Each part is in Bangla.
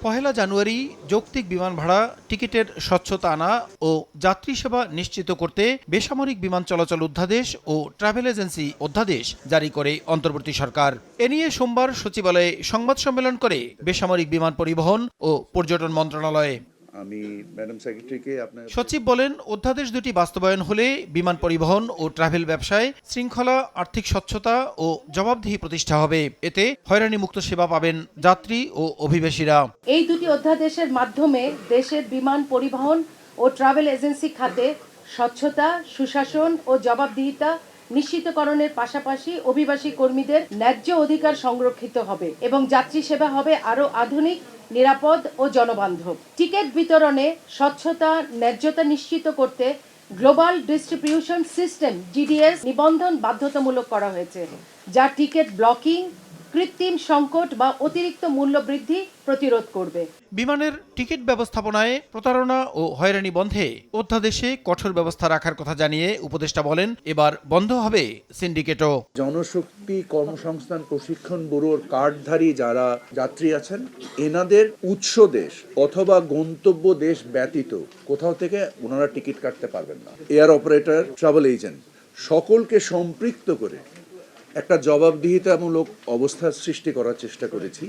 পহেলা জানুয়ারি যৌক্তিক বিমান ভাড়া, টিকিটের স্বচ্ছতা আনা ও যাত্রী সেবা নিশ্চিত করতে বেসামরিক বিমান চলাচল অধ্যাদেশ ও ট্রাভেল এজেন্সি অধ্যাদেশ জারি করে অন্তর্বর্তী সরকার। এ নিয়ে সোমবার সচিবালয়ে সংবাদ সম্মেলন করে বেসামরিক বিমান পরিবহন ও পর্যটন মন্ত্রণালয়। আমি ম্যাডাম সেক্রেটারিকে আপনার সচিব বলেন, অধ্যাদেশ দুটি বাস্তবায়ন হলে বিমান পরিবহন ও ট্রাভেল ব্যবসায় শৃঙ্খলা, আর্থিক স্বচ্ছতা ও জবাবদিহি প্রতিষ্ঠা হবে। এতে হয়রানি মুক্ত সেবা পাবেন যাত্রী ও অভিবাসীরা। এই দুটি অধ্যাদেশের মাধ্যমে দেশের বিমান পরিবহন ও ট্রাভেল এজেন্সি খাতে স্বচ্ছতা, সুশাসন ও জবাবদিহিতা নিশ্চিতকরণের পাশাপাশি অভিবাসী কর্মীদের ন্যায্য অধিকার সংরক্ষিত হবে এবং যাত্রী সেবা হবে আরও আধুনিক, নিরাপদ ও জনবান্ধব। টিকিট বিতরণে স্বচ্ছতা, ন্যায্যতা নিশ্চিত করতে গ্লোবাল ডিস্ট্রিবিউশন সিস্টেম GDS নিবন্ধন বাধ্যতামূলক করা হয়েছে, যা টিকিট ব্লকিং, কৃত্রিম সংকট বা অতিরিক্ত মূল্য বৃদ্ধি প্রতিরোধ করবে। বিমানের টিকিট ব্যবস্থাপনায় প্রতারণা ও হয়রানি বন্ধে অধ্যাদেশে কঠোর ব্যবস্থা রাখার কথা জানিয়ে উপদেষ্টা বলেন, এবার বন্ধ হবে সিন্ডিকেটও। জনশক্তি কর্মসংস্থান প্রশিক্ষণ ব্যুরোর কার্ডধারী যারা যাত্রী আছেন, এনাদের উৎস দেশ অথবা গন্তব্য দেশ ব্যতীত কোথাও থেকে ওনারা টিকিট কাটতে পারবেন না। এয়ার অপারেটর, ট্রাভেল এজেন্ট সকলকে সম্পৃক্ত করে একটা জবাবদিহিতামূলক অবস্থা সৃষ্টি করার চেষ্টা করেছি,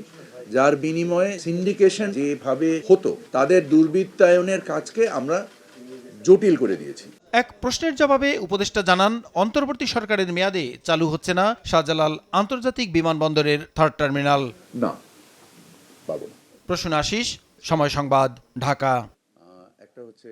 যার বিনিময়ে সিন্ডিকেশন যেভাবে হতো তাদের দুর্বৃত্তায়নের কাজকে আমরা জটিল করে দিয়েছি। এক প্রশ্নের জবাবে উপদেষ্টা জানান, অন্তর্বর্তী সরকারের মেয়াদে চালু হচ্ছে না শাহজালাল আন্তর্জাতিক বিমানবন্দরের থার্ড টার্মিনাল। না, পাবো না। প্রসূন আশিস, সময় সংবাদ, ঢাকা। একটা হচ্ছে